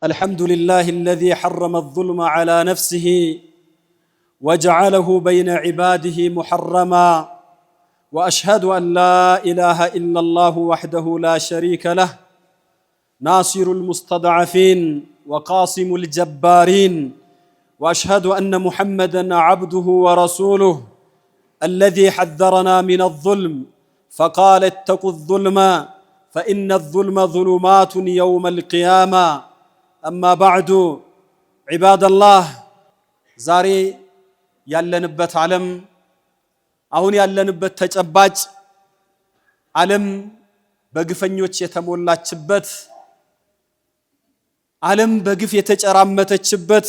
الحمد لله الذي حرم الظلم على نفسه وجعله بين عباده محرما وأشهد أن لا إله إلا الله وحده لا شريك له ناصر المستضعفين وقاصم الجبارين وأشهد أن محمدًا عبده ورسوله الذي حذرنا من الظلم فقال اتقوا الظلم فإن الظلم ظلمات يوم القيامة أما بعد عباد الله زاري ያለንበት ዓለም አሁን ያለንበት ተጨባጭ ዓለም በግፈኞች የተሞላችበት ዓለም በግፍ የተጨራመተችበት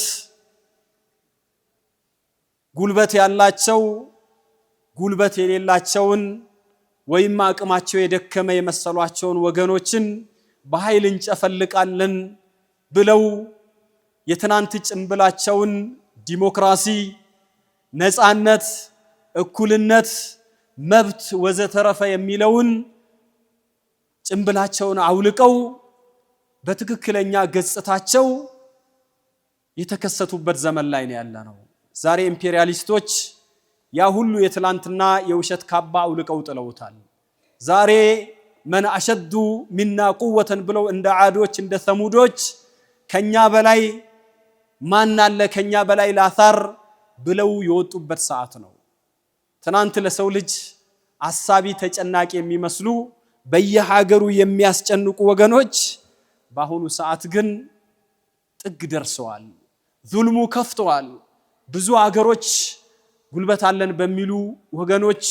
ጉልበት ያላቸው ጉልበት የሌላቸውን ወይም አቅማቸው የደከመ የመሰሏቸውን ወገኖችን በኃይል እንጨፈልቃለን ብለው የትናንት ጭምብላቸውን ዲሞክራሲ ነፃነት እኩልነት መብት ወዘተረፈ የሚለውን ጭምብላቸውን አውልቀው በትክክለኛ ገጽታቸው የተከሰቱበት ዘመን ላይ ነው ያለነው። ዛሬ ኢምፔሪያሊስቶች ያ ሁሉ የትላንትና የውሸት ካባ አውልቀው ጥለውታል። ዛሬ መን አሸዱ ሚና ቁወተን ብለው እንደ ዓዶች እንደ ሰሙዶች ከኛ በላይ ማን አለ ከኛ በላይ ላሳር ብለው የወጡበት ሰዓት ነው። ትናንት ለሰው ልጅ አሳቢ ተጨናቂ የሚመስሉ በየሀገሩ የሚያስጨንቁ ወገኖች በአሁኑ ሰዓት ግን ጥግ ደርሰዋል። ዙልሙ ከፍተዋል። ብዙ ሀገሮች ጉልበት አለን በሚሉ ወገኖች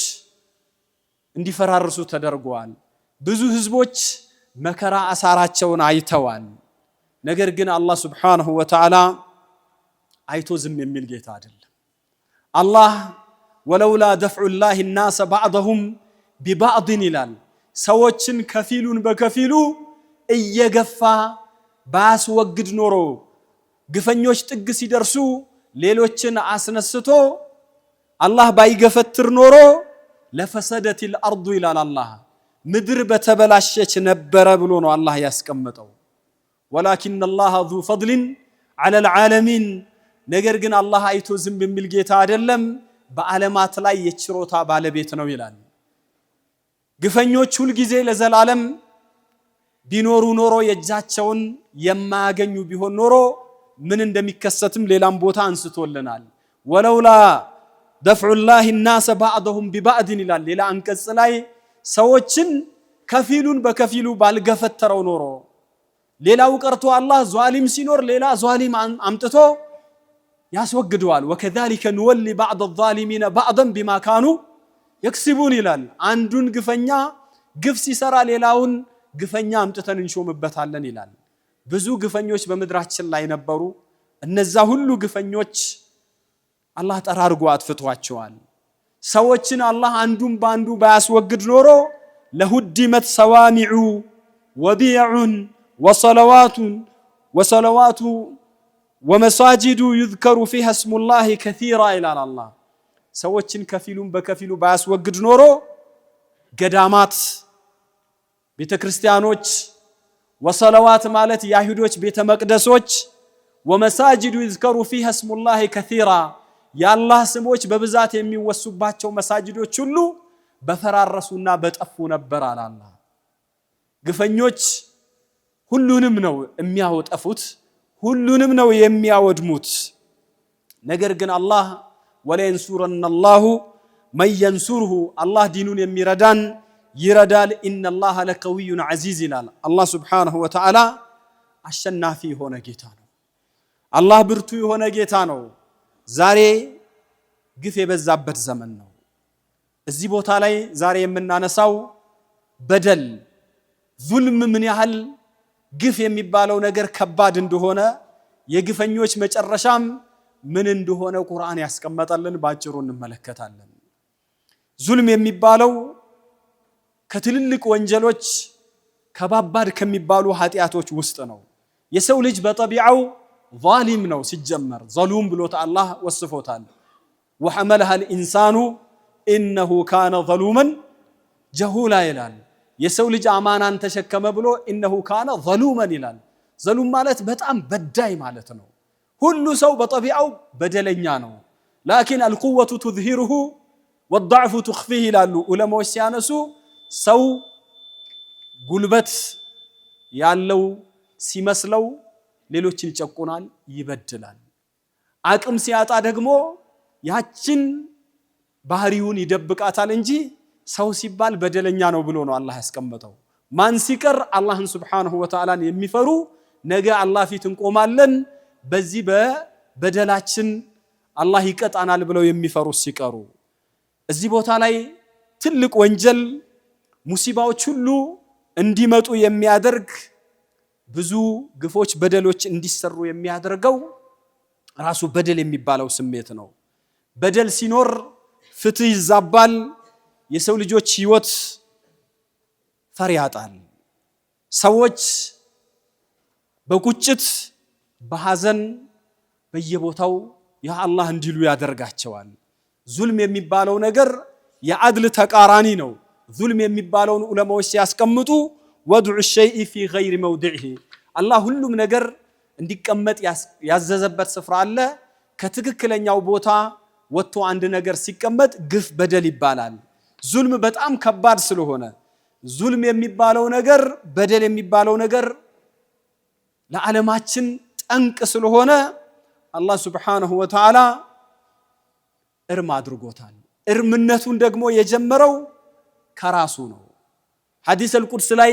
እንዲፈራርሱ ተደርገዋል። ብዙ ህዝቦች መከራ አሳራቸውን አይተዋል። ነገር ግን አላህ ሱብሓነሁ ወተዓላ አይቶ ዝም የሚል ጌታ አይደለም። አላህ ወለውላ ደፍዑላሂ الناس بعضهم ببعض ይላል። ሰዎችን ከፊሉን በከፊሉ እየገፋ ባስወግድ ኖሮ ግፈኞች ጥግ ሲደርሱ ሌሎችን አስነስቶ አላህ ባይገፈትር ኖሮ ለፈሰደቲል አርዱ ይላል አላህ ምድር በተበላሸች ነበረ ብሎ ነው አላህ ያስቀመጠው። ወላኪን አላህ ذو فضل على العالمين ነገር ግን አላህ አይቶ ዝም የሚል ጌታ አይደለም፣ በዓለማት ላይ የችሮታ ባለቤት ነው ይላል። ግፈኞች ሁሉ ጊዜ ለዘላለም ቢኖሩ ኖሮ የእጃቸውን የማያገኙ ቢሆን ኖሮ ምን እንደሚከሰትም ሌላም ቦታ አንስቶልናል። ወለውላ ደፍዑላሂ الناس بعضهم ببعض ይላል ሌላ አንቀጽ ላይ ሰዎችን ከፊሉን በከፊሉ ባልገፈተረው ኖሮ ሌላው ቀርቶ አላህ ዟሊም ሲኖር ሌላ ዟሊም አምጥቶ ያስወግደዋል። ወከዛሊከ ንወሊ بعض الظالمين بعضا بما كانوا يكسبون ይላል። አንዱን ግፈኛ ግፍ ሲሰራ ሌላውን ግፈኛ አምጥተን እንሾምበታለን ይላል። ብዙ ግፈኞች በመድራችን ላይ ነበሩ። እነዛ ሁሉ ግፈኞች አላህ ጠራርጎ አጥፍቷቸዋል። ሰዎችን አላህ አንዱን ባንዱ ባያስወግድ ኖሮ ለሁዲመት ሰዋሚዑ ወቢዑን ወሰለዋቱ ወመሳጂዱ ይذከሩ ፊሃ እስሙላሂ ከሲራ ይላል አላህ። ሰዎችን ከፊሉን በከፊሉ ባያስወግድ ኖሮ ገዳማት፣ ቤተክርስቲያኖች፣ ወሰለዋት ማለት የአይሁዶች ቤተ መቅደሶች፣ ወመሳጂዱ ይذከሩ ፊሃ እስሙላሂ ከሲራ የአላህ ስሞች በብዛት የሚወሱባቸው መሳጅዶች ሁሉ በፈራረሱና በጠፉ ነበር አለ አላህ። ግፈኞች ሁሉንም ነው የሚያወጣፉት፣ ሁሉንም ነው የሚያወድሙት። ነገር ግን አላህ ወለየንሱረነላሁ መን የንሱርሁ አላህ ዲኑን የሚረዳን ይረዳል። ኢነላህ ለቀዊዩን ዐዚዝ ይላል። አላህ ሱብሓነሁ ወተዓላ አሸናፊ የሆነ ጌታ ነው። አላህ ብርቱ የሆነ ጌታ ነው። ዛሬ ግፍ የበዛበት ዘመን ነው። እዚህ ቦታ ላይ ዛሬ የምናነሳው በደል ዙልም ምን ያህል ግፍ የሚባለው ነገር ከባድ እንደሆነ የግፈኞች መጨረሻም ምን እንደሆነ ቁርአን ያስቀመጠልን ባጭሩ እንመለከታለን። ዙልም የሚባለው ከትልልቅ ወንጀሎች ከባባድ ከሚባሉ ኃጢያቶች ውስጥ ነው። የሰው ልጅ በጠቢዓው ዛሊም ነው ሲጀመር ዘሉም ብሎት አላህ ወስፎታል። ወሐመለሃ الانسان انه كان ظلوما ጀሁላ ይላል። የሰው ልጅ አማናን ተሸከመ ብሎ ኢነሁ ካነ ዘሉመን ይላል። ዘሉም ማለት በጣም በዳይ ማለት ነው። ሁሉ ሰው በጠቢዓው በደለኛ ነው። ላኪን አልቁወቱ ትዝሂሩሁ ወضዕፉ ትኽፊህ ይላሉ ዑለማዎች ሲያነሱ። ሰው ጉልበት ያለው ሲመስለው ሌሎችን ይጨቁናል፣ ይበድላል። አቅም ሲያጣ ደግሞ ያችን ባህሪውን ይደብቃታል እንጂ ሰው ሲባል በደለኛ ነው ብሎ ነው አላህ ያስቀመጠው። ማን ሲቀር አላህን ሱብሓነሁ ወተዓላን የሚፈሩ ነገ አላህ ፊት እንቆማለን በዚህ በበደላችን አላህ ይቀጣናል ብለው የሚፈሩ ሲቀሩ። እዚህ ቦታ ላይ ትልቅ ወንጀል ሙሲባዎች ሁሉ እንዲመጡ የሚያደርግ ብዙ ግፎች በደሎች እንዲሰሩ የሚያደርገው ራሱ በደል የሚባለው ስሜት ነው። በደል ሲኖር ፍትህ ይዛባል፣ የሰው ልጆች ህይወት ፈር ያጣል። ሰዎች በቁጭት በሐዘን በየቦታው ያ አላህ እንዲሉ ያደርጋቸዋል። ዙልም የሚባለው ነገር የአድል ተቃራኒ ነው። ዙልም የሚባለውን ዑለማዎች ሲያስቀምጡ ወድዑ ሸይኢ ፊ ገይሪ መውዲዒሂ፣ አላህ ሁሉም ነገር እንዲቀመጥ ያዘዘበት ስፍራ አለ። ከትክክለኛው ቦታ ወጥቶ አንድ ነገር ሲቀመጥ ግፍ በደል ይባላል። ዙልም በጣም ከባድ ስለሆነ ዙልም የሚባለው ነገር በደል የሚባለው ነገር ለዓለማችን ጠንቅ ስለሆነ አላህ ሱብሓነሁ ወተዓላ እርም አድርጎታል። እርምነቱን ደግሞ የጀመረው ከራሱ ነው። ሐዲስ አልቁድስ ላይ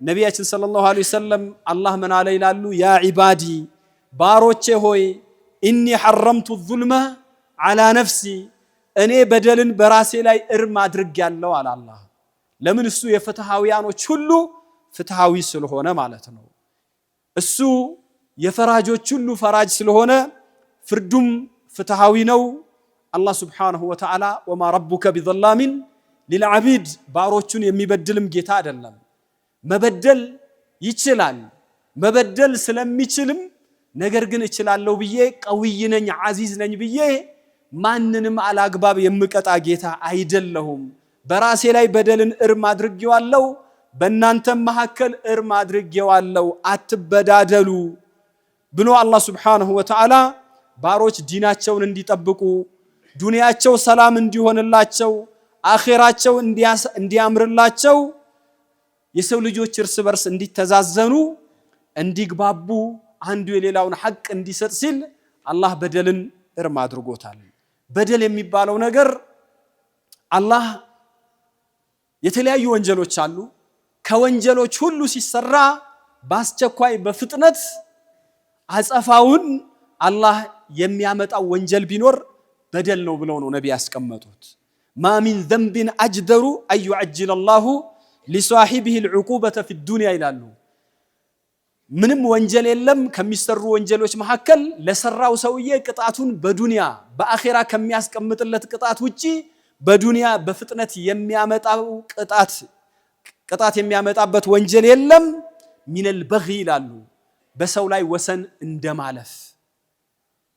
ነቢያችን ሰለላሁ ዐለይሂ ወሰለም አላህ ምን አለ ይላሉ? ያ ዒባዲ ባሮቼ ሆይ ኢኒ ሐረምቱ ዙልመ ዐላ ነፍሲ፣ እኔ በደልን በራሴ ላይ እርም አድርጌያለሁ አለ አላህ። ለምን? እሱ የፍትሃውያኖች ሁሉ ፍትሃዊ ስለሆነ ማለት ነው። እሱ የፈራጆች ሁሉ ፈራጅ ስለሆነ ፍርዱም ፍትሃዊ ነው። አላህ ሱብሓነሁ ወተዓላ ወማ ረቡከ ቢዘላሚን ሊልዓቢድ፣ ባሮቹን የሚበድልም ጌታ አይደለም። መበደል ይችላል። መበደል ስለሚችልም ነገር ግን እችላለሁ ብዬ ቀውይ ነኝ ዓዚዝ ነኝ ብዬ ማንንም አላግባብ የምቀጣ ጌታ አይደለሁም። በራሴ ላይ በደልን እርም አድርጌዋለሁ፣ በእናንተም መካከል እርም አድርጌዋለሁ፣ አትበዳደሉ ብሎ አላህ ሱብሓነሁ ወተዓላ ባሮች ዲናቸውን እንዲጠብቁ፣ ዱንያቸው ሰላም እንዲሆንላቸው፣ አኺራቸው እንዲያምርላቸው፣ የሰው ልጆች እርስ በርስ እንዲተዛዘኑ፣ እንዲግባቡ፣ አንዱ የሌላውን ሐቅ እንዲሰጥ ሲል አላህ በደልን እርም አድርጎታል። በደል የሚባለው ነገር አላህ የተለያዩ ወንጀሎች አሉ። ከወንጀሎች ሁሉ ሲሰራ በአስቸኳይ በፍጥነት አጸፋውን አላህ የሚያመጣው ወንጀል ቢኖር በደል ነው ብለው ነው ነቢ ያስቀመጡት። ማ ሚን ዘንቢን አጅደሩ አን ዩዐጅለ አላሁ ሊሷሒቢሂ ልዑቁበተ ፊ ዱንያ ይላሉ። ምንም ወንጀል የለም ከሚሰሩ ወንጀሎች መካከል ለሰራው ሰውዬ ቅጣቱን በዱንያ በአኺራ ከሚያስቀምጥለት ቅጣት ውጪ በዱንያ በፍጥነት የሚያመጣው ቅጣት የሚያመጣበት ወንጀል የለም። ሚነል በጊ ይላሉ፣ በሰው ላይ ወሰን እንደማለፍ፣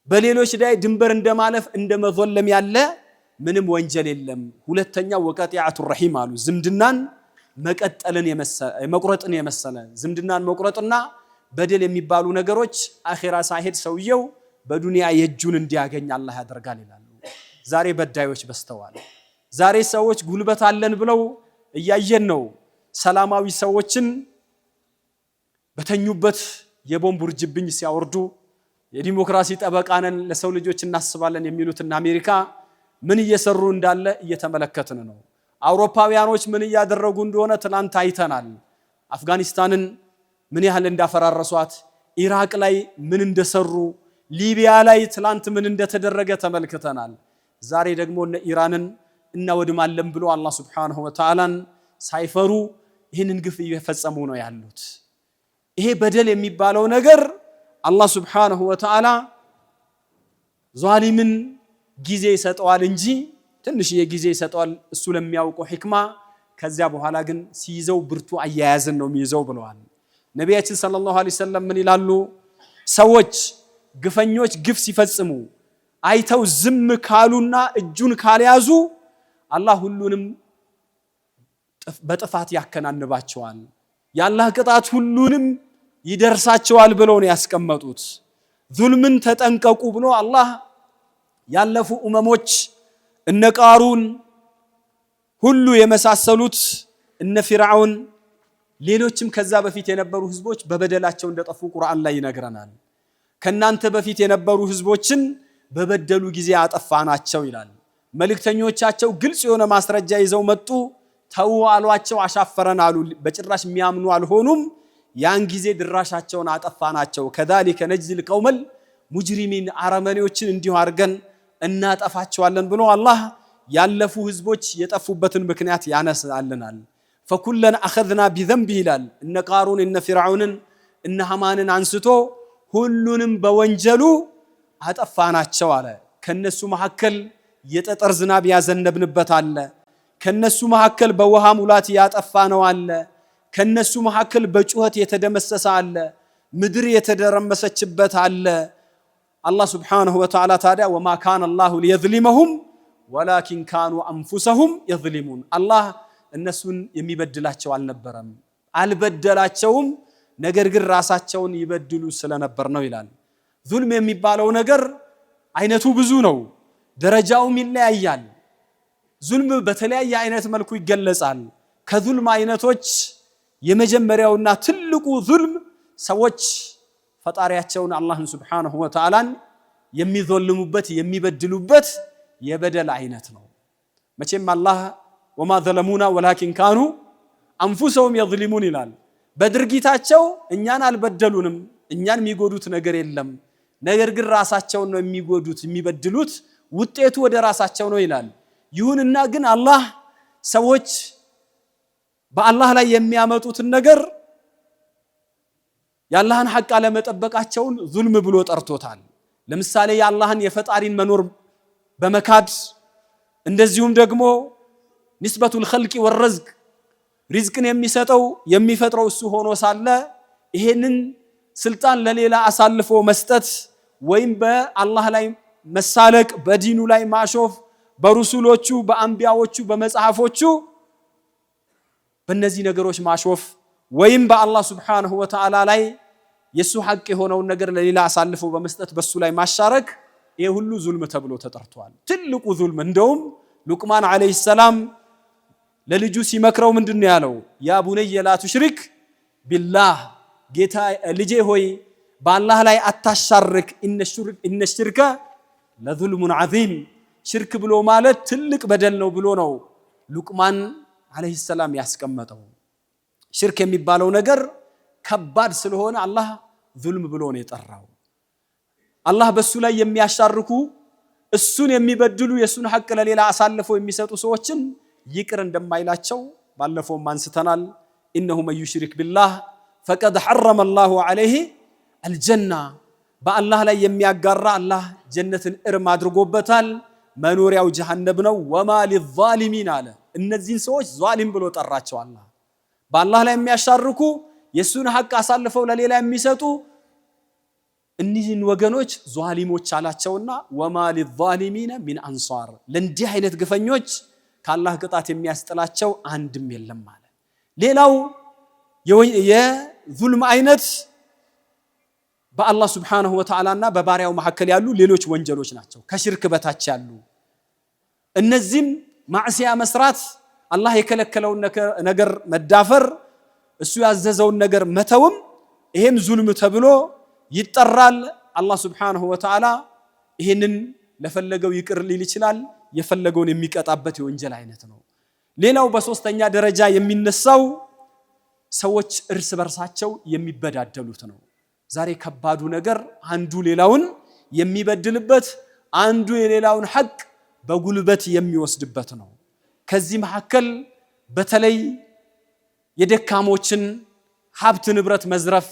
በሌሎች ላይ ድንበር እንደማለፍ እንደመዘለም ያለ ምንም ወንጀል የለም። ሁለተኛው ወቀጢዐቱ ረሒም አሉ፣ ዝምድናን መቁረጥን የመሰለ ዝምድናን መቁረጥና በደል የሚባሉ ነገሮች አኺራ ሳይሄድ ሰውየው በዱንያ የእጁን እንዲያገኝ አላህ ያደርጋል ይላሉ። ዛሬ በዳዮች በስተዋል። ዛሬ ሰዎች ጉልበት አለን ብለው እያየን ነው። ሰላማዊ ሰዎችን በተኙበት የቦምብ ውርጅብኝ ሲያወርዱ፣ የዲሞክራሲ ጠበቃ ነን ለሰው ልጆች እናስባለን የሚሉትና አሜሪካ ምን እየሰሩ እንዳለ እየተመለከትን ነው። አውሮፓውያኖች ምን እያደረጉ እንደሆነ ትናንት አይተናል። አፍጋኒስታንን ምን ያህል እንዳፈራረሷት፣ ኢራቅ ላይ ምን እንደሰሩ፣ ሊቢያ ላይ ትናንት ምን እንደተደረገ ተመልክተናል። ዛሬ ደግሞ እነ ኢራንን እናወድማለን ብሎ አላህ ሱብሓነሁ ወተዓላን ሳይፈሩ ይህንን ግፍ እየፈጸሙ ነው ያሉት። ይሄ በደል የሚባለው ነገር አላህ ሱብሓነሁ ወተዓላ ዛሊምን ጊዜ ይሰጠዋል እንጂ ትንሽዬ ጊዜ ይሰጠዋል እሱ ለሚያውቀው ሕክማ። ከዚያ በኋላ ግን ሲይዘው ብርቱ አያያዝን ነው የሚይዘው ብለዋል ነቢያችን ሰለላሁ ዐለይሂ ወሰለም። ምን ይላሉ? ሰዎች ግፈኞች ግፍ ሲፈጽሙ አይተው ዝም ካሉና እጁን ካልያዙ አላህ ሁሉንም በጥፋት ያከናንባቸዋል ያላህ ቅጣት ሁሉንም ይደርሳቸዋል ብለው ነው ያስቀመጡት ዙልምን ተጠንቀቁ ብሎ አላህ ያለፉ ኡመሞች እነ ቃሩን ሁሉ የመሳሰሉት እነ ፊርዓውን ሌሎችም ከዛ በፊት የነበሩ ህዝቦች በበደላቸው እንደጠፉ ቁርአን ላይ ይነግረናል ከናንተ በፊት የነበሩ ህዝቦችን በበደሉ ጊዜ አጠፋናቸው ይላል መልእክተኞቻቸው ግልጽ የሆነ ማስረጃ ይዘው መጡ ተው አሏቸው አሻፈረን አሉ በጭራሽ የሚያምኑ አልሆኑም ያን ጊዜ ድራሻቸውን አጠፋናቸው ከذلك نجزي القوم المجرمين አረመኔዎችን እንዲሁ አርገን እናጠፋቸዋለን ብሎ አላህ ያለፉ ህዝቦች የጠፉበትን ምክንያት ያነሳልናል فكلن اخذنا بذنبه ይላል እነ ቃሩን እነ ፊርዓውንን እነ ሐማንን አንስቶ ሁሉንም በወንጀሉ አጠፋናቸው አለ ከነሱ መሐከል የጠጠር ዝናብ ያዘነብንበት አለ ከነሱ መሐከል በውሃ ሙላት ያጠፋነው አለ ከነሱ መሐከል በጩኸት የተደመሰሰ አለ ምድር የተደረመሰችበት አለ አላህ Subhanahu Wa Ta'ala ታዲያ وما كان الله ليظلمهم ولكن كانوا انفسهم يظلمون አላህ እነሱን የሚበድላቸው አልነበረም አልበደላቸውም ነገር ግን ራሳቸውን ይበድሉ ስለነበር ነው ይላል ዙልም የሚባለው ነገር አይነቱ ብዙ ነው ደረጃውም ይለያያል ዙልም በተለያየ አይነት መልኩ ይገለጻል ከዙልም አይነቶች የመጀመሪያውና ትልቁ ዙልም ሰዎች ፈጣሪያቸውን አላህን Subhanahu Wa Ta'ala የሚዘልሙበት የሚበድሉበት የበደል አይነት ነው መቼም አላህ وما ظلمونا ولكن كانوا انفسهم يظلمون ይላል በድርጊታቸው እኛን አልበደሉንም እኛን የሚጎዱት ነገር የለም ነገር ግን ራሳቸውን ነው የሚጎዱት የሚበድሉት ውጤቱ ወደ ራሳቸው ነው ይላል ይሁንና ግን አላህ ሰዎች በአላህ ላይ የሚያመጡትን ነገር ያላህን ሐቅ አለመጠበቃቸውን ዙልም ብሎ ጠርቶታል ለምሳሌ ያላህን የፈጣሪን መኖር በመካድ እንደዚሁም ደግሞ نسبة الخلق والرزق ሪዝቅን የሚሰጠው የሚፈጥረው እሱ ሆኖ ሳለ ይሄንን ስልጣን ለሌላ አሳልፎ መስጠት ወይም በአላህ ላይ መሳለቅ በዲኑ ላይ ማሾፍ በሩሱሎቹ በአንቢያዎቹ በመጽሐፎቹ በእነዚህ ነገሮች ማሾፍ ወይም በአላህ Subhanahu Wa Ta'ala ላይ የሱ ሐቅ የሆነውን ነገር ለሌላ አሳልፎ በመስጠት በሱ ላይ ማሻረክ ይሄ ሁሉ ዙልም ተብሎ ተጠርቷል ትልቁ ዙልም እንደውም ሉቅማን አለይሂ ሰላም ለልጁ ሲመክረው ምንድነው ያለው ያ ቡነየ ላ ትሽሪክ ቢላህ ጌታ ልጄ ሆይ በአላህ ላይ አታሻርክ ኢነ ሽርከ ለዙልሙን ዐዚም ሽርክ ብሎ ማለት ትልቅ በደል ነው ብሎ ነው ሉቅማን አለይሂ ሰላም ያስቀመጠው ሽርክ የሚባለው ነገር ከባድ ስለሆነ አላህ ዙልም ብሎ ነው የጠራው አላህ በሱ ላይ የሚያሻርኩ እሱን የሚበድሉ የሱን ሐቅ ለሌላ አሳልፈው የሚሰጡ ሰዎችን ይቅር እንደማይላቸው ባለፈው አንስተናል انه من يشرك بالله فقد حرم الله عليه الجنه በአላህ ላይ የሚያጋራ አላህ ጀነትን እርም አድርጎበታል መኖሪያው ጀሃነም ነው وما للظالمين አለ እነዚህን ሰዎች ዛሊም ብሎ ጠራቸው አላህ በአላህ ላይ የሚያሻርኩ የሱን ሐቅ አሳልፈው ለሌላ የሚሰጡ እነዚህን ወገኖች ዛሊሞች አላቸውና وما للظالمين من انصار ለእንዲህ አይነት ግፈኞች ከአላህ ቅጣት የሚያስጥላቸው አንድም የለም ማለት ሌላው የዙልም አይነት በአላህ Subhanahu Wa Ta'ala እና በባሪያው መሐከል ያሉ ሌሎች ወንጀሎች ናቸው ከሽርክ በታች ያሉ እነዚህም ማዕሲያ መስራት አላህ የከለከለውን ነገር መዳፈር እሱ ያዘዘውን ነገር መተውም ይሄም ዙልም ተብሎ ይጠራል አላህ Subhanahu Wa Ta'ala ይሄንን ለፈለገው ይቅር ሊል ይችላል የፈለገውን የሚቀጣበት የወንጀል አይነት ነው ሌላው በሶስተኛ ደረጃ የሚነሳው ሰዎች እርስ በርሳቸው የሚበዳደሉት ነው ዛሬ ከባዱ ነገር አንዱ ሌላውን የሚበድልበት አንዱ የሌላውን ሐቅ በጉልበት የሚወስድበት ነው ከዚህ መሐከል በተለይ የደካሞችን ሀብት ንብረት መዝረፍ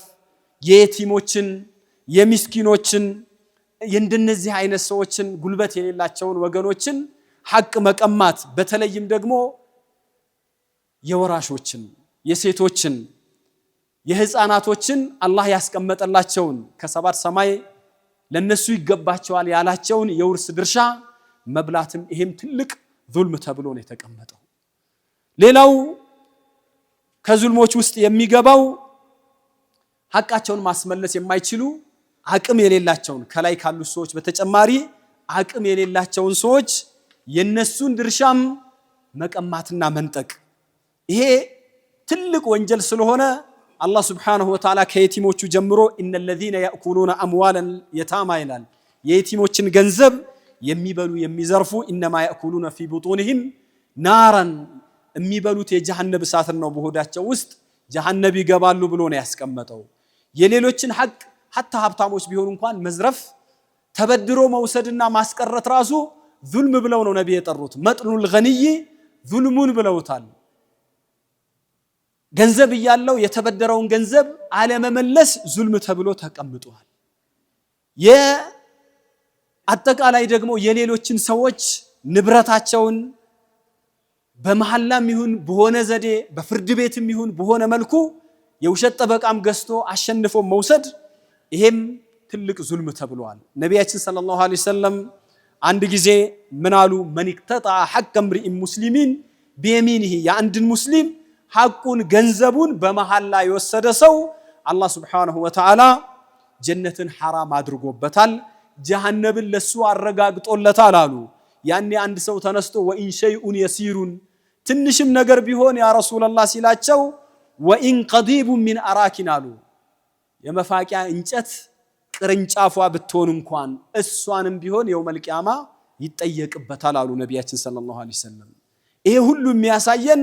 የየቲሞችን የምስኪኖችን የእንደነዚህ አይነት ሰዎችን ጉልበት የሌላቸውን ወገኖችን ሐቅ መቀማት በተለይም ደግሞ የወራሾችን የሴቶችን የህፃናቶችን አላህ ያስቀመጠላቸውን ከሰባት ሰማይ ለነሱ ይገባቸዋል ያላቸውን የውርስ ድርሻ መብላትም ይሄም ትልቅ ዙልም ተብሎ ነው የተቀመጠው ሌላው ከዙልሞች ውስጥ የሚገባው ሐቃቸውን ማስመለስ የማይችሉ አቅም የሌላቸውን ከላይ ካሉ ሰዎች በተጨማሪ አቅም የሌላቸውን ሰዎች የነሱን ድርሻም መቀማትና መንጠቅ ይሄ ትልቅ ወንጀል ስለሆነ አላህ Subhanahu Wa Ta'ala ከየቲሞቹ ጀምሮ ኢነል ለዚነ ያእኩሉነ አምዋለን የታማ ይላል የየቲሞችን ገንዘብ የሚበሉ የሚዘርፉ ኢነማ ያእኩሉነ ፊ ቡጡንሂም ናራን የሚበሉት የጀሃነም እሳትን ነው በሆዳቸው ውስጥ ጀሃነም ይገባሉ ብሎ ነው ያስቀመጠው የሌሎችን ሐቅ hatta ሀብታሞች ቢሆኑ እንኳን መዝረፍ ተበድሮ መውሰድና ማስቀረት ራሱ ዙልም ብለው ነው ነብይ የጠሩት መጥኑል ገኒይ ዙልሙን ብለውታል ገንዘብ ያለው የተበደረውን ገንዘብ አለመመለስ ዙልም ተብሎ ተቀምጧል የአጠቃላይ ደግሞ የሌሎችን ሰዎች ንብረታቸውን በመሐላም ይሁን በሆነ ዘዴ በፍርድ ቤትም ይሁን በሆነ መልኩ የውሸት ጠበቃም ገዝቶ አሸንፎ መውሰድ ይሄም ትልቅ ዙልም ተብሏል ነብያችን ሰለላሁ ዐለይሂ ወሰለም አንድ ጊዜ ምን አሉ መን ይቅተጣ ሐቅ ምርእ ሙስሊሚን በየሚንህ የአንድን ሙስሊም ሐቁን ገንዘቡን በመሐላ የወሰደ ሰው አላህ Subhanahu Wa Ta'ala ጀነትን حرام አድርጎበታል ጀሃነምን ለሱ አረጋግጦለታል አሉ ያኔ አንድ ሰው ተነስቶ ወኢን ሸይኡን የሲሩን ትንሽም ነገር ቢሆን ያ ረሱላህ ሲላቸው ወኢን ቀዲቡ ሚን አራኪን አሉ የመፋቂያ እንጨት ቅርንጫፏ ብትሆን እንኳን እሷንም ቢሆን የውመል ቂያማ ይጠየቅበታል አሉ ነብያችን ሰለላሁ ዐለይሂ ወሰለም ይሄ ሁሉ የሚያሳየን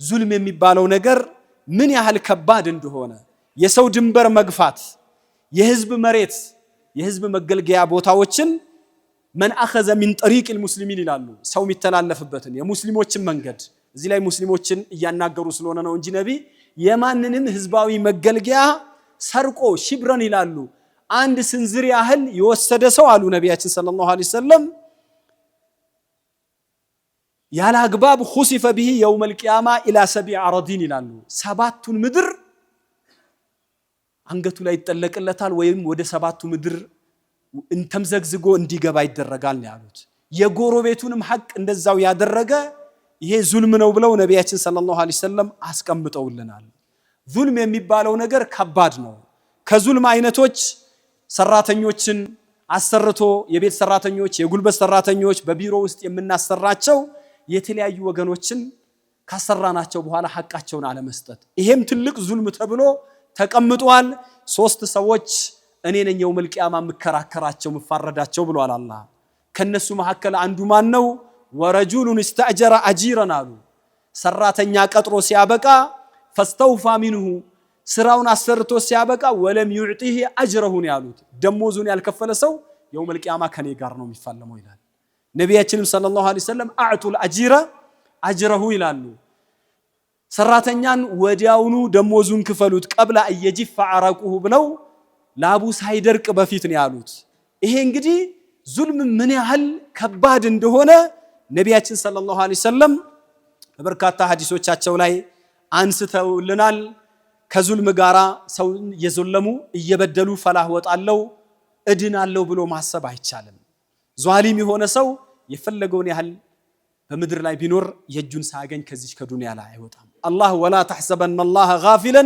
ዙልም የሚባለው ነገር ምን ያህል ከባድ እንደሆነ የሰው ድንበር መግፋት የህዝብ መሬት የህዝብ መገልገያ ቦታዎችን من أخذ من طريق المسلمين ይላሉ ሰው የሚተላለፍበትን የሙስሊሞችን መንገድ እዚህ ላይ ሙስሊሞችን እያናገሩ ስለሆነ ነው እንጂ ነብይ የማንንም ህዝባዊ መገልገያ ሰርቆ ሽብረን ይላሉ አንድ ስንዝር ያህል የወሰደ ሰው አሉ ነብያችን ሰለላሁ ዐለይሂ ወሰለም ያለ አግባብ خسف به يوم القيامه الى 7 አራዲን ይላሉ ሰባቱን ምድር አንገቱ ላይ ይጠለቅለታል ወይም ወደ ሰባቱ ምድር እንተምዘግዝጎ እንዲገባ ይደረጋል ያሉት የጎረቤቱንም ሐቅ እንደዛው ያደረገ ይሄ ዙልም ነው ብለው ነብያችን ሰለላሁ ዐለይሂ ወሰለም አስቀምጠውልናል ዙልም የሚባለው ነገር ከባድ ነው ከዙልም አይነቶች ሰራተኞችን አሰርቶ የቤት ሰራተኞች የጉልበት ሰራተኞች በቢሮ ውስጥ የምናሰራቸው የተለያዩ ወገኖችን ካሰራናቸው በኋላ ሐቃቸውን አለመስጠት ይሄም ትልቅ ዙልም ተብሎ ተቀምጧል ሶስት ሰዎች እኔ ነኝ የውመል ቂያማ መከራከራቸው መፋረዳቸው ብሏል አላህ ከነሱ መሐከል አንዱ ማን ነው ወረጁሉን استاجر اجيرا አሉ ሰራተኛ ቀጥሮ ሲያበቃ فاستوفى منه ስራውን አሰርቶ ሲያበቃ ወለም يعطيه اجره ያሉት ደሞዙን ያልከፈለ ሰው የውመል ቂያማ ከኔ ጋር ነው የሚፋለመው ይላል ነብያችን ሰለላሁ ዐለይሂ ወሰለም አዕቱል አጂራ አጅረሁ ይላሉ ሰራተኛን ወዲያውኑ ደሞዙን ክፈሉት ቀብላ እየጅፍ አረቁሁ ብለው ላቡ ሳይደርቅ በፊት ነው ያሉት ይሄ እንግዲህ ዙልም ምን ያህል ከባድ እንደሆነ ነብያችን ሰለላሁ ዐለይሂ ወሰለም በርካታ ሐዲሶቻቸው ላይ አንስተውልናል ከዙልም ጋራ ሰው የዘለሙ እየበደሉ ፈላህ ወጣለው እድናለው ብሎ ማሰብ አይቻልም ዟሊም የሆነ ሰው የፈለገውን ያህል በመድር ላይ ቢኖር የጁን ሳገኝ ከዚህ ከዱንያ ላይ አይወጣም አላህ ወላ ተحسبن الله غافلا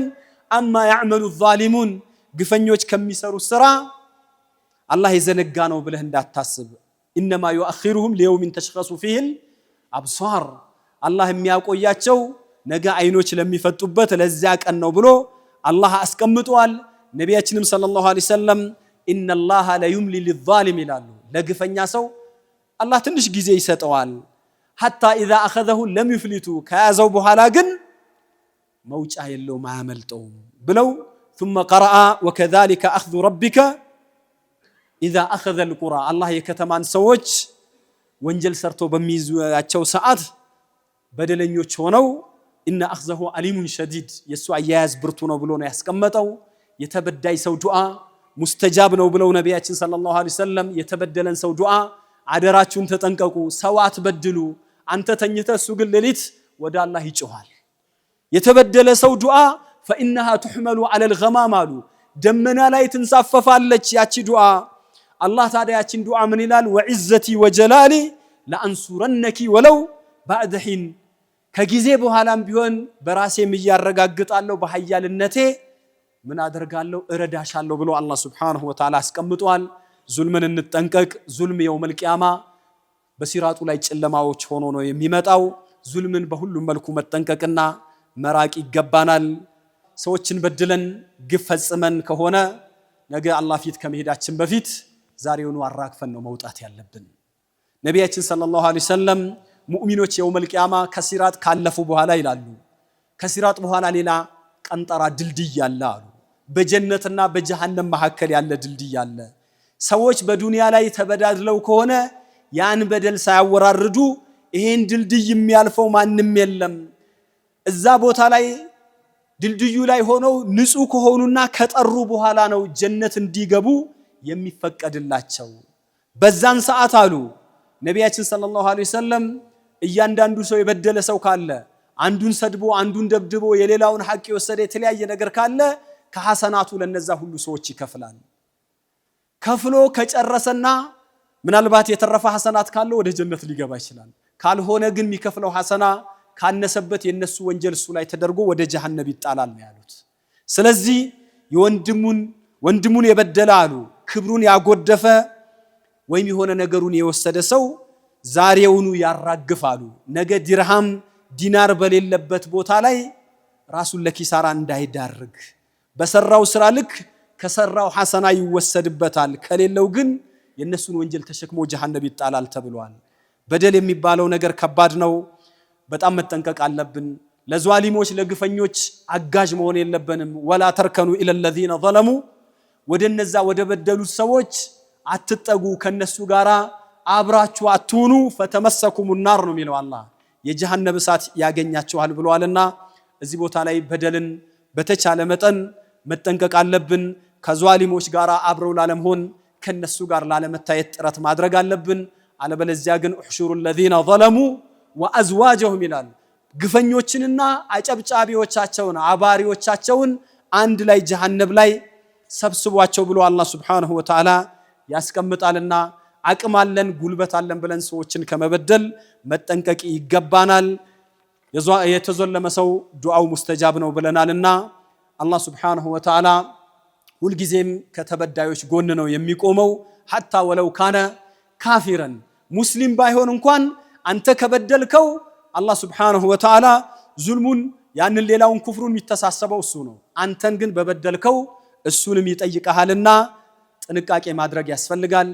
عما يعمل الظالمون ግፈኞች ከሚሰሩ ስራ አላህ የዘነጋ ነው ብለህ እንዳታስብ انما يؤخرهم ليوم تشخص فيه الابصار አላህ የሚያቆያቸው ነገ አይኖች ለሚፈጡበት ለዛ ቀን ነው ብሎ አላህ አስቀምጧል ነብያችንም ሰለላሁ ዐለይሂ ወሰለም ان الله لا يملي للظالم ይላሉ ለግፈኛ ሰው አላህ ትንሽ ጊዜ ይሰጠዋል حتى اذا اخذه لم يفلتوا ከያዘው በኋላ ግን መውጫ የለው ማያመልጠው ብለው ثم قرأ وكذلك أخذ ربك إذا أخذ القرى الله የከተማን ሰዎች ወንጀል ሰርቶ በሚይዙአቸው ሰዓት በደለኞች ሆነው إن أخذه عليم شديد የሱ አያያዝ ብርቱ ነው ብሎ ነው ያስቀመጠው የተበዳይ ሰው ዱዓ ሙስተጃብ ነው ብለው ነብያችን ሰለላሁ ዐለይሂ ወሰለም የተበደለን ሰው ዱዓ አደራችሁን ተጠንቀቁ ሰው አትበድሉ አንተ ተኝተህ እሱ ግን ሌሊት ወደ አላህ ይጮሃል የተበደለ ሰው ዱዓ فإنها تحمل على الغمام አሉ ደመና ላይ ትንሳፈፋለች ያቺ ዱዓ አላህ ታዲያ ያቺን ዱዓ ምን ይላል وعزتي وجلالي لانصرنك ولو بعد حين ከጊዜ በኋላም ቢሆን በራሴም እያረጋግጣለሁ በኃያልነቴ ምን አደርጋለሁ እረዳሻለሁ ብሎ አላህ Subhanahu Wa Ta'ala አስቀምጧል። ዙልምን እንጠንቀቅ። ዙልም የውመል ቂያማ በሲራጡ ላይ ጨለማዎች ሆኖ ነው የሚመጣው። ዙልምን በሁሉም መልኩ መጠንቀቅና መራቅ ይገባናል። ሰዎችን በድለን ግፍ ፈጽመን ከሆነ ነገ አላህ ፊት ከመሄዳችን በፊት ዛሬውኑ አራግፈን ነው መውጣት ያለብን። ነቢያችን ሰለላሁ ዐለይሂ ወሰለም ሙእሚኖች የውመል ቂያማ ከሲራጥ ካለፉ በኋላ ይላሉ ከሲራጥ በኋላ ሌላ ቀንጠራ ድልድይ አለ አሉ። በጀነትና በጀሃነም መካከል ያለ ድልድይ አለ። ሰዎች በዱንያ ላይ ተበዳድለው ከሆነ ያን በደል ሳያወራርዱ ይሄን ድልድይ የሚያልፈው ማንም የለም። እዛ ቦታ ላይ ድልድዩ ላይ ሆነው ንጹህ ከሆኑና ከጠሩ በኋላ ነው ጀነት እንዲገቡ የሚፈቀድላቸው። በዛን ሰዓት አሉ ነቢያችን ሰለላሁ ዐለይሂ ወሰለም እያንዳንዱ ሰው የበደለ ሰው ካለ አንዱን ሰድቦ አንዱን ደብድቦ የሌላውን ሐቅ የወሰደ የተለያየ ነገር ካለ ከሐሰናቱ ለነዛ ሁሉ ሰዎች ይከፍላል። ከፍሎ ከጨረሰና ምናልባት የተረፈ ሐሰናት ካለ ወደ ጀነት ሊገባ ይችላል። ካልሆነ ግን የሚከፍለው ሐሰና ካነሰበት የነሱ ወንጀል እሱ ላይ ተደርጎ ወደ ጀሃነም ይጣላል ነው ያሉት። ስለዚህ ወንድሙን የበደለ አሉ ክብሩን ያጎደፈ ወይም የሆነ ነገሩን የወሰደ ሰው ዛሬውኑ ያራግፋሉ። ነገ ዲርሃም ዲናር በሌለበት ቦታ ላይ ራሱን ለኪሳራ እንዳይዳርግ በሰራው ስራ ልክ ከሰራው ሐሰና ይወሰድበታል። ከሌለው ግን የነሱን ወንጀል ተሸክሞ ጀሃነም ይጣላል ተብሏል። በደል የሚባለው ነገር ከባድ ነው። በጣም መጠንቀቅ አለብን። ለዟሊሞች ለግፈኞች አጋዥ መሆን የለብንም። ወላ ተርከኑ ኢለ الذين ظلموا ወደነዛ ወደ በደሉት ሰዎች አትጠጉ፣ ከነሱ ጋራ አብራችሁ አትሁኑ። ፈተመሰኩም النار ነው የሚለው አላህ የጀሃነም እሳት ያገኛችኋል ብለዋልና እዚህ ቦታ ላይ በደልን በተቻለ መጠን መጠንቀቅ አለብን። ከዟሊሞች ጋራ አብረው ላለመሆን ከነሱ ጋር ላለመታየት ጥረት ማድረግ አለብን። አለበለዚያ ግን احشروا الذين ظلموا وازواجهم ይላል ግፈኞችንና አጨብጫቢዎቻቸውን አባሪዎቻቸውን አንድ ላይ ጀሃነም ላይ ሰብስቧቸው ብሎ አላህ Subhanahu Wa Ta'ala ያስቀምጣልና አቅም አለን ጉልበት አለን ብለን ሰዎችን ከመበደል መጠንቀቅ ይገባናል። የተዘለመ ሰው ዱዓው ሙስተጃብ ነው ብለናልና አላህ Subhanahu Wa Ta'ala ሁልጊዜም ከተበዳዮች ጎን ነው የሚቆመው። ሐታ ወለው ካነ ካፊረን ሙስሊም ባይሆን እንኳን አንተ ከበደልከው አላህ Subhanahu Wa Ta'ala ዙልሙን ያንን ሌላውን ኩፍሩን የሚተሳሰበው እሱ ነው። አንተን ግን በበደልከው እሱንም ይጠይቀሃልና ጥንቃቄ ማድረግ ያስፈልጋል።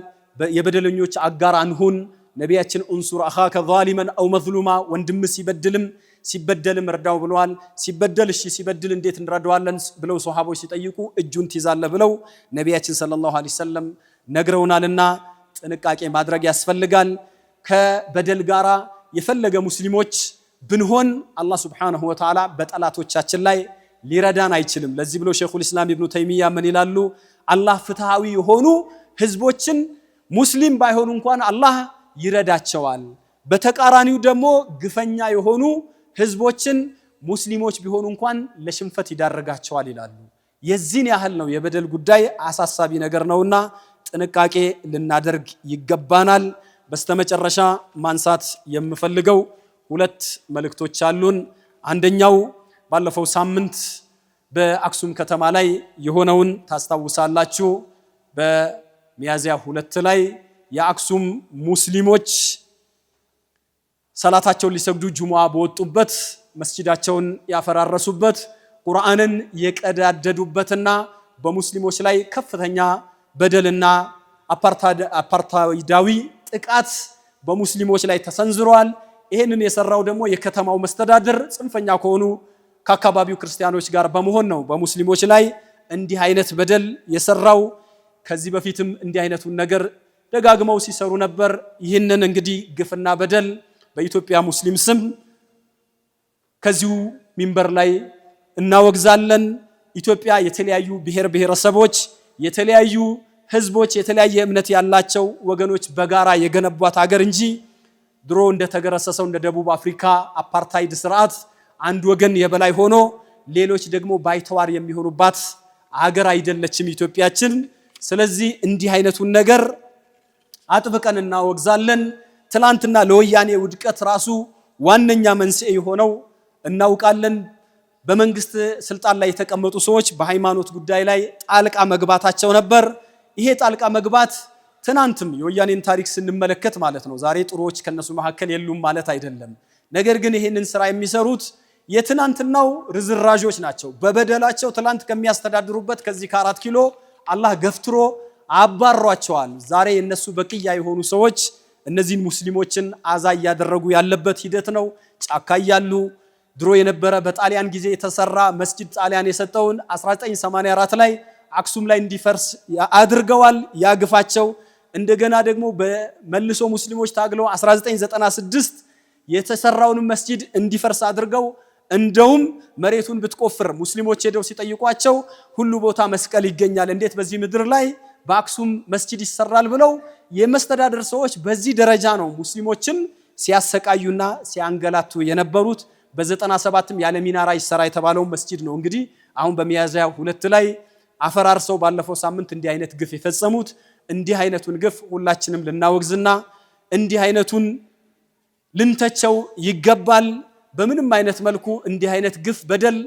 የበደለኞች አጋር አንሁን። ነቢያችን እንሱር አኻከ ዛሊመን አው መዝሉማ ወንድም ሲበደልም እርዳው ብለዋል። ሲበድል እንዴት እንረዳዋለን ብለው ሱሐቦች ሲጠይቁ እጁን ትይዛለህ ብለው ነቢያችን ሰለላሁ ዐለይሂ ወሰለም ነግረውናልና ጥንቃቄ ማድረግ ያስፈልጋል። ከበደል ጋራ የፈለገ ሙስሊሞች ብንሆን አላህ Subhanahu Wa Ta'ala በጠላቶቻችን ላይ ሊረዳን አይችልም። ለዚህ ብሎ ሼኹል ኢስላም ኢብኑ ተይሚያ ምን ይላሉ? አላህ ፍትሃዊ የሆኑ ህዝቦችን ሙስሊም ባይሆኑ እንኳን አላህ ይረዳቸዋል። በተቃራኒው ደግሞ ግፈኛ የሆኑ ህዝቦችን ሙስሊሞች ቢሆኑ እንኳን ለሽንፈት ይዳረጋቸዋል ይላሉ። የዚህን ያህል ነው የበደል ጉዳይ አሳሳቢ ነገር ነውና ጥንቃቄ ልናደርግ ይገባናል። በስተመጨረሻ ማንሳት የምፈልገው ሁለት መልእክቶች አሉን። አንደኛው ባለፈው ሳምንት በአክሱም ከተማ ላይ የሆነውን ታስታውሳላችሁ። በሚያዝያ 2 ላይ የአክሱም ሙስሊሞች ሰላታቸውን ሊሰግዱ ጁሙዓ በወጡበት መስጂዳቸውን ያፈራረሱበት ቁርአንን የቀዳደዱበትና በሙስሊሞች ላይ ከፍተኛ በደልና አፓርታይዳዊ ጥቃት በሙስሊሞች ላይ ተሰንዝሯል። ይሄንን የሰራው ደግሞ የከተማው መስተዳድር ጽንፈኛ ከሆኑ ከአካባቢው ክርስቲያኖች ጋር በመሆን ነው በሙስሊሞች ላይ እንዲህ አይነት በደል የሰራው። ከዚህ በፊትም እንዲህ አይነቱን ነገር ደጋግመው ሲሰሩ ነበር። ይህንን እንግዲህ ግፍና በደል በኢትዮጵያ ሙስሊም ስም ከዚሁ ሚንበር ላይ እናወግዛለን። ኢትዮጵያ የተለያዩ ብሔር ብሔረሰቦች የተለያዩ ህዝቦች የተለያየ እምነት ያላቸው ወገኖች በጋራ የገነቧት ሀገር እንጂ ድሮ እንደተገረሰሰው እንደ ደቡብ አፍሪካ አፓርታይድ ስርዓት አንድ ወገን የበላይ ሆኖ ሌሎች ደግሞ ባይተዋር የሚሆኑባት ሀገር አይደለችም ኢትዮጵያችን። ስለዚህ እንዲህ አይነቱን ነገር አጥብቀን እናወግዛለን። ትላንትና ለወያኔ ውድቀት ራሱ ዋነኛ መንስኤ የሆነው እናውቃለን። በመንግስት ስልጣን ላይ የተቀመጡ ሰዎች በሃይማኖት ጉዳይ ላይ ጣልቃ መግባታቸው ነበር። ይሄ ጣልቃ መግባት ትናንትም የወያኔን ታሪክ ስንመለከት ማለት ነው። ዛሬ ጥሩዎች ከነሱ መካከል የሉም ማለት አይደለም። ነገር ግን ይሄንን ስራ የሚሰሩት የትናንትናው ርዝራዦች ናቸው። በበደላቸው ትላንት ከሚያስተዳድሩበት ከዚህ ከ4 ኪሎ አላህ ገፍትሮ አባሯቸዋል። ዛሬ የነሱ በቅያ የሆኑ ሰዎች እነዚህን ሙስሊሞችን አዛ ያደረጉ ያለበት ሂደት ነው። ጫካ ያሉ ድሮ የነበረ በጣሊያን ጊዜ የተሰራ መስጂድ ጣሊያን የሰጠውን 1984 ላይ አክሱም ላይ እንዲፈርስ አድርገዋል። ያግፋቸው። እንደገና ደግሞ በመልሶ ሙስሊሞች ታግለው 1996 የተሰራውን መስጂድ እንዲፈርስ አድርገው እንደውም መሬቱን ብትቆፍር ሙስሊሞች ሄደው ሲጠይቋቸው ሁሉ ቦታ መስቀል ይገኛል፣ እንዴት በዚህ ምድር ላይ በአክሱም መስጂድ ይሰራል ብለው የመስተዳደር ሰዎች በዚህ ደረጃ ነው ሙስሊሞችን ሲያሰቃዩና ሲያንገላቱ የነበሩት። በ97ም ያለ ሚናራ ይሰራ የተባለው መስጂድ ነው እንግዲህ አሁን በሚያዝያ 2 ላይ አፈራርሰው ባለፈው ሳምንት እንዲህ አይነት ግፍ የፈጸሙት። እንዲህ አይነቱን ግፍ ሁላችንም ልናወግዝና እንዲህ አይነቱን ልንተቸው ይገባል። በምንም አይነት መልኩ እንዲህ አይነት ግፍ በደል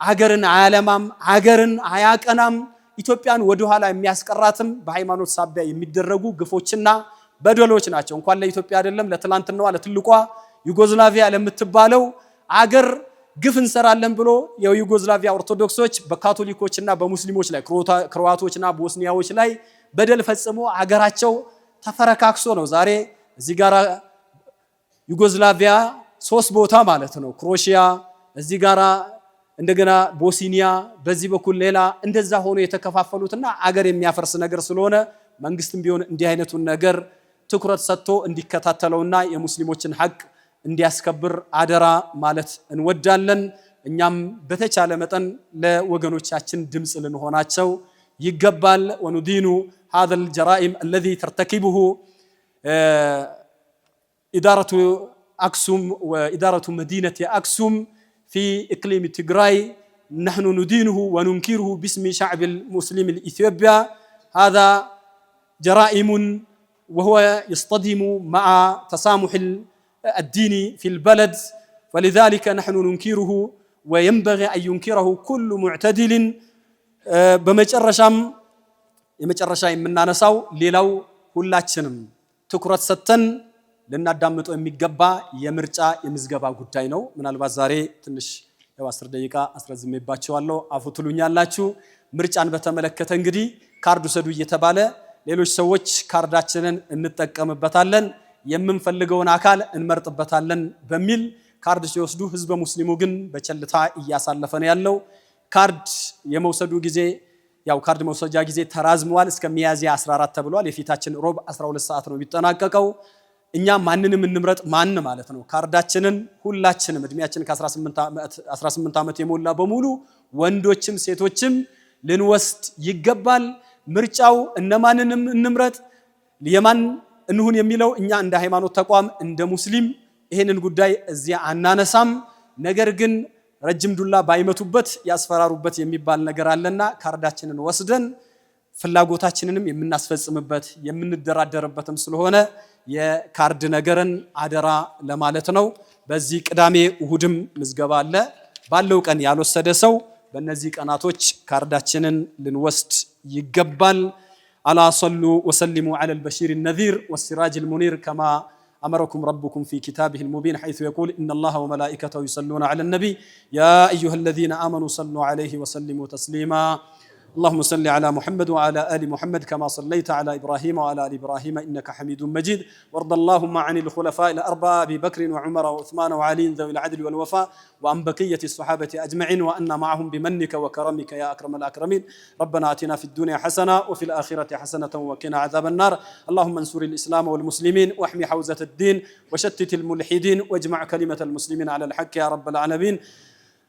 ሀገርን አያለማም፣ ሀገርን አያቀናም። ኢትዮጵያን ወደ ኋላ የሚያስቀራትም በሃይማኖት ሳቢያ የሚደረጉ ግፎችና በደሎች ናቸው። እንኳን ለኢትዮጵያ አይደለም ለትላንትናዋ ለትልቋ ዩጎዝላቪያ ለምትባለው አገር ግፍ እንሰራለን ብሎ የዩጎዝላቪያ ኦርቶዶክሶች በካቶሊኮችና በሙስሊሞች ላይ ክሮዋቶችና ቦስኒያዎች ላይ በደል ፈጽሞ አገራቸው ተፈረካክሶ ነው ዛሬ እዚህ ጋር ዩጎዝላቪያ 3 ቦታ ማለት ነው፣ ክሮሺያ እዚህ ጋር እንደገና ቦስኒያ በዚህ በኩል ሌላ እንደዛ ሆኖ የተከፋፈሉትና አገር የሚያፈርስ ነገር ስለሆነ መንግስትም ቢሆን እንዲህ አይነቱን ነገር ትኩረት ሰጥቶ እንዲከታተለውና የሙስሊሞችን ሐቅ እንዲያስከብር አደራ ማለት እንወዳለን። እኛም በተቻለ መጠን ለወገኖቻችን ድምጽ ልንሆናቸው ይገባል። ወኑዲኑ هذا الجرائم الذي ترتكبه إدارة أكسوم وإدارة مدينة أكسوم في إقليم تيغراي، نحن ندينه وننكره باسم شعب المسلم الإثيوبيا. هذا جرائم وهو يصطدم مع تسامح الدين في البلد، فلذلك نحن ننكره وينبغي أن ينكره كل معتدل. بمجرشام የመጨረሻ የምናነሳው ሌላው ሁላችንም ትኩረት ሰጥተን ልናዳምጠው የሚገባ የምርጫ የምዝገባ ጉዳይ ነው። ምናልባት ዛሬ ትንሽ 10 ደቂቃ አስረዝሜባችኋለሁ፣ አፉ ትሉኛላችሁ። ምርጫን በተመለከተ እንግዲህ ካርድ ውሰዱ እየተባለ ሌሎች ሰዎች ካርዳችንን እንጠቀምበታለን፣ የምንፈልገውን አካል እንመርጥበታለን በሚል ካርድ ሲወስዱ ህዝበ ሙስሊሙ ግን በቸልታ እያሳለፈ ነው ያለው። ካርድ የመውሰዱ ጊዜ ያው ካርድ መውሰጃ ጊዜ ተራዝሟል እስከ ሚያዝያ 14 ተብሏል። የፊታችን ሮብ 12 ሰዓት ነው የሚጠናቀቀው። እኛ ማንንም እንምረጥ ማን ማለት ነው ካርዳችንን ሁላችንም እድሜያችን ከ18 ዓመት የሞላ በሙሉ ወንዶችም ሴቶችም ልንወስድ ይገባል። ምርጫው እነማንንም እንምረጥ የማን እንሁን የሚለው እኛ እንደ ሃይማኖት ተቋም እንደ ሙስሊም ይሄንን ጉዳይ እዚያ አናነሳም። ነገር ግን ረጅም ዱላ ባይመቱበት ያስፈራሩበት የሚባል ነገር አለና ካርዳችንን ወስደን ፍላጎታችንንም የምናስፈጽምበት የምንደራደርበትም ስለሆነ የካርድ ነገርን አደራ ለማለት ነው። በዚህ ቅዳሜ እሁድም ምዝገባ አለ። ባለው ቀን ያልወሰደ ሰው በእነዚህ ቀናቶች ካርዳችንን ልንወስድ ይገባል። አላ ሰሉ ወሰሊሙ ዐለ አልበሺር النذير والسراج المنير كما أمركم ربكم في كتابه المبين حيث يقول إن الله وملائكته يصلون على النبي يا أيها الذين آمنوا صلوا عليه وسلموا تسليما. اللهم صل على محمد وعلى آل محمد كما صليت على إبراهيم وعلى آل إبراهيم إنك حميد مجيد. وارض اللهم عن الخلفاء الأربعة أبي بكر وعمر وعثمان وعلي ذوي العدل والوفاء وعن بقية الصحابة أجمعين وأنا معهم بمنك وكرمك يا أكرم الأكرمين. ربنا آتنا في الدنيا حسنة وفي الآخرة حسنة وقنا عذاب النار. اللهم انصر الإسلام والمسلمين واحمي حوزة الدين وشتت الملحدين واجمع كلمة المسلمين على الحق يا رب العالمين.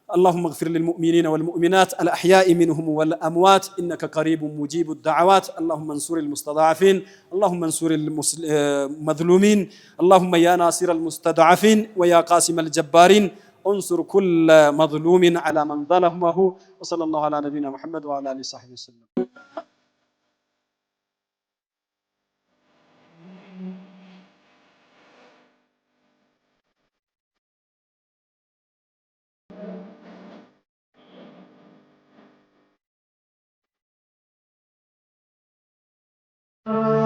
اللهم اغفر للمؤمنين والمؤمنات الأحياء منهم والأموات إنك قريب مجيب الدعوات. اللهم انصر المستضعفين، اللهم انصر المظلومين، اللهم يا ناصر المستضعفين ويا قاسم الجبارين انصر كل مظلوم على من ظلمه. وصلى الله على نبينا محمد وعلى آله وصحبه وسلم. ነው።